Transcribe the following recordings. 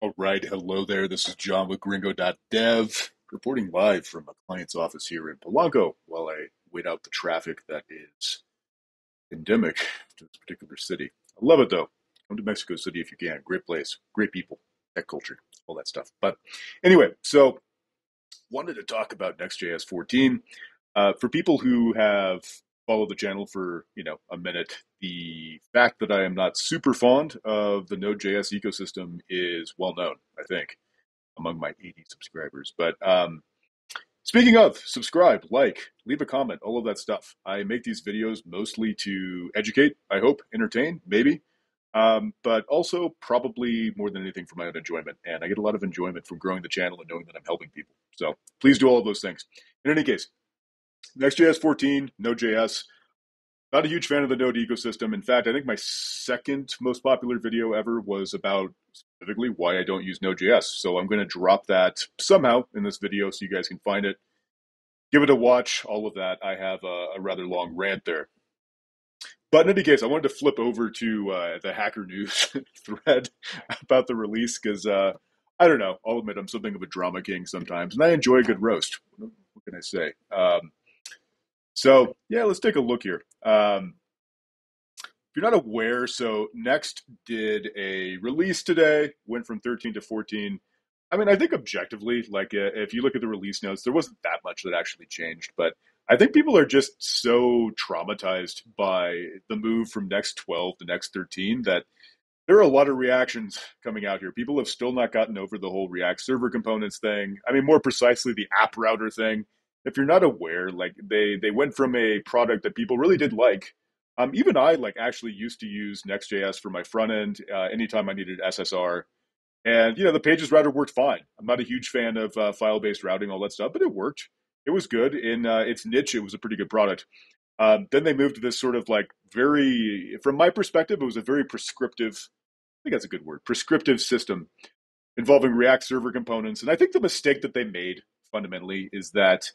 All right, hello there. This is John with Gringo.dev, reporting live from a client's office here in Polanco while I wait out the traffic that is endemic to this particular city. I love it though. Come to Mexico City if you can. Great place, great people, tech culture, all that stuff. But anyway, so wanted to talk about Next.js 14. For people who have followed the channel for a minute, the fact that I am not super fond of the Node.js ecosystem is well known, I think, among my 80 subscribers. But speaking of, subscribe, like, leave a comment, all of that stuff. I make these videos mostly to educate, I hope, entertain, maybe, but also probably more than anything for my own enjoyment. And I get a lot of enjoyment from growing the channel and knowing that I'm helping people. So please do all of those things. In any case, Next.js 14, Node.js. Not a huge fan of the Node ecosystem. In fact, I think my second most popular video ever was about specifically why I don't use Node.js. So I'm going to drop that somehow in this video so you guys can find it. Give it a watch, all of that. I have a rather long rant there. But in any case, I wanted to flip over to the Hacker News thread about the release because, I don't know, I'll admit I'm something of a drama king sometimes, and I enjoy a good roast. What can I say? So, yeah, let's take a look here. If you're not aware, so Next did a release today, went from 13 to 14. I mean, I think objectively, like if you look at the release notes, there wasn't that much that actually changed. But I think people are just so traumatized by the move from Next 12 to Next 13 that there are a lot of reactions coming out here. People have still not gotten over the whole React server components thing. I mean, more precisely, the app router thing. If you're not aware, like they went from a product that people really did like. Even I like actually used to use Next.js for my front end anytime I needed SSR, and the Pages router worked fine. I'm not a huge fan of file-based routing, all that stuff, but it worked. It was good in its niche. It was a pretty good product. Then they moved to this sort of like very, from my perspective, it was a very prescriptive. I think that's a good word. Prescriptive system involving React server components. And I think the mistake that they made fundamentally is that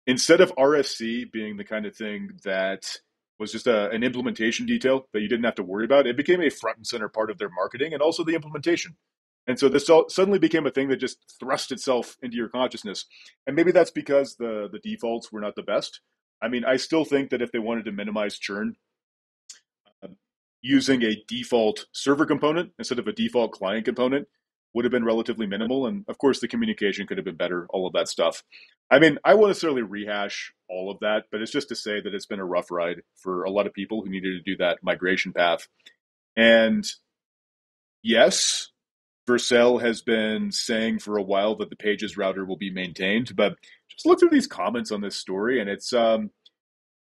instead of RSC being the kind of thing that was just an implementation detail that you didn't have to worry about, it became a front and center part of their marketing and also the implementation. And so this suddenly became a thing that just thrust itself into your consciousness. And maybe that's because the defaults were not the best. I mean, I still think that if they wanted to minimize churn, using a default server component instead of a default client component would have been relatively minimal. And of course, the communication could have been better, all of that stuff. I mean, I won't necessarily rehash all of that, but it's just to say that it's been a rough ride for a lot of people who needed to do that migration path. And yes, Vercel has been saying for a while that the Pages router will be maintained, but just look through these comments on this story, and it's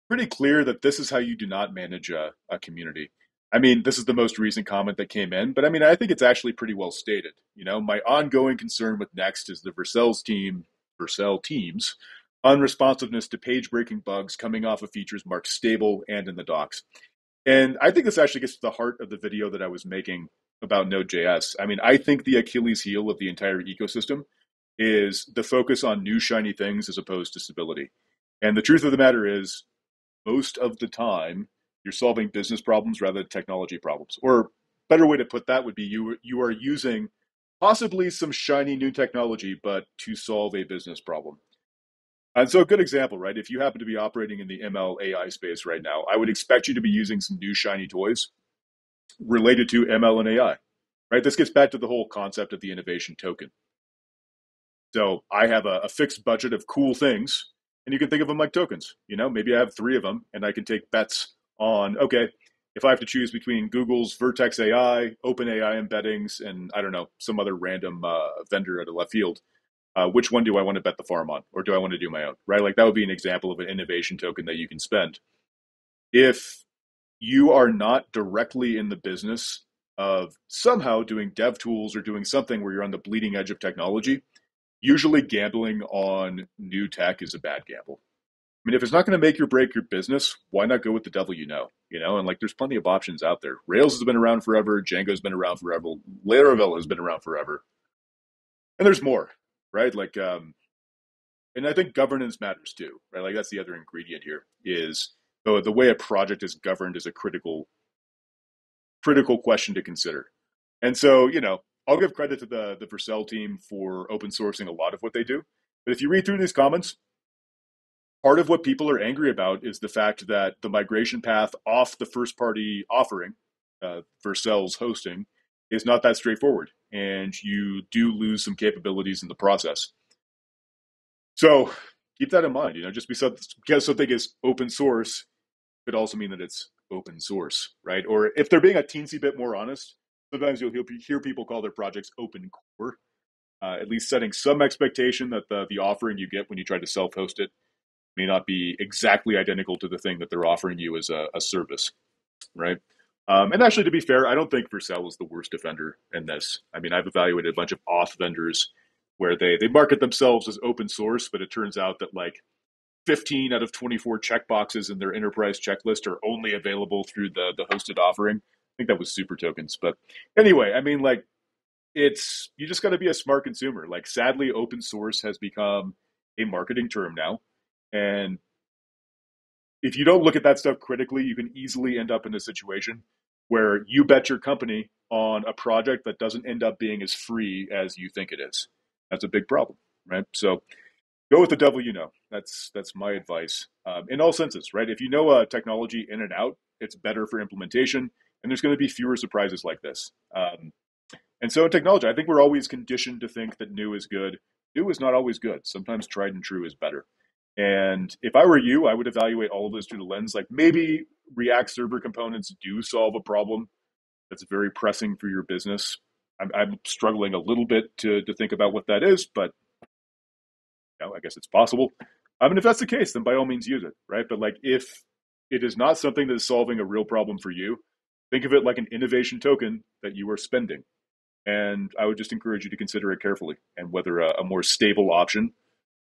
pretty clear that this is how you do not manage a community. I mean, this is the most recent comment that came in, but I mean, I think it's actually pretty well stated. My ongoing concern with Next is the Vercel team's unresponsiveness to page-breaking bugs coming off of features marked stable and in the docs. And I think this actually gets to the heart of the video that I was making about Node.js. I mean, I think the Achilles heel of the entire ecosystem is the focus on new shiny things as opposed to stability. And the truth of the matter is, most of the time, you're solving business problems rather than technology problems. Or better way to put that would be you are using possibly some shiny new technology, but to solve a business problem. And so a good example, right? If you happen to be operating in the ML AI space right now, I would expect you to be using some new shiny toys related to ML and AI, right? This gets back to the whole concept of the innovation token. So I have a fixed budget of cool things, and you can think of them like tokens. Maybe I have 3 of them, and I can take bets on, okay, if I have to choose between Google's Vertex AI, OpenAI embeddings, and I don't know, some other random vendor at a left field, which one do I want to bet the farm on, or do I want to do my own, right? Like that would be an example of an innovation token that you can spend. If you are not directly in the business of somehow doing dev tools or doing something where you're on the bleeding edge of technology, usually gambling on new tech is a bad gamble. I mean, if it's not going to make or break your business, why not go with the devil you know? And like there's plenty of options out there. Rails has been around forever. Django's been around forever. Laravel has been around forever. And there's more, right? Like, and I think governance matters too, right? Like that's the other ingredient here is the way a project is governed is a critical question to consider. And so, I'll give credit to the Vercel team for open sourcing a lot of what they do. But if you read through these comments, part of what people are angry about is the fact that the migration path off the first party offering, Vercel's hosting, is not that straightforward, and you do lose some capabilities in the process. So keep that in mind. Just because something is open source could also mean that it's open source, right? Or if they're being a teensy bit more honest, sometimes you'll hear people call their projects open core. At least setting some expectation that the offering you get when you try to self-host it may not be exactly identical to the thing that they're offering you as a service, right? And actually, to be fair, I don't think Vercel is the worst offender in this. I mean, I've evaluated a bunch of auth vendors where they market themselves as open source, but it turns out that like 15 out of 24 checkboxes in their enterprise checklist are only available through the hosted offering. I think that was Super Tokens. But anyway, I mean, like, you just got to be a smart consumer. Like, sadly, open source has become a marketing term now. And if you don't look at that stuff critically, you can easily end up in a situation where you bet your company on a project that doesn't end up being as free as you think it is. That's a big problem, right? So go with the devil you know. That's my advice in all senses, right? If you know a technology in and out, it's better for implementation, and there's going to be fewer surprises like this. And so in technology, I think we're always conditioned to think that new is good. New is not always good. Sometimes tried and true is better. And if I were you, I would evaluate all of this through the lens like maybe React server components do solve a problem that's very pressing for your business. I'm struggling a little bit to think about what that is, but I guess it's possible. I mean, if that's the case, then by all means use it, right? But like, if it is not something that is solving a real problem for you, think of it like an innovation token that you are spending. And I would just encourage you to consider it carefully and whether a more stable option,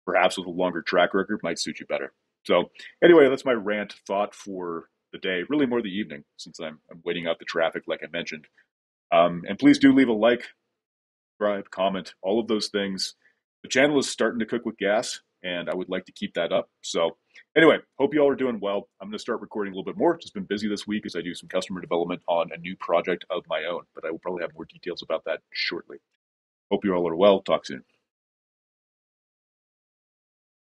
perhaps with a longer track record, might suit you better. So anyway, that's my rant thought for the day, really more the evening, since I'm waiting out the traffic, like I mentioned. And please do leave a like, subscribe, comment, all of those things. The channel is starting to cook with gas, and I would like to keep that up. So anyway, hope you all are doing well. I'm going to start recording a little bit more. Just been busy this week as I do some customer development on a new project of my own, but I will probably have more details about that shortly. Hope you all are well. Talk soon.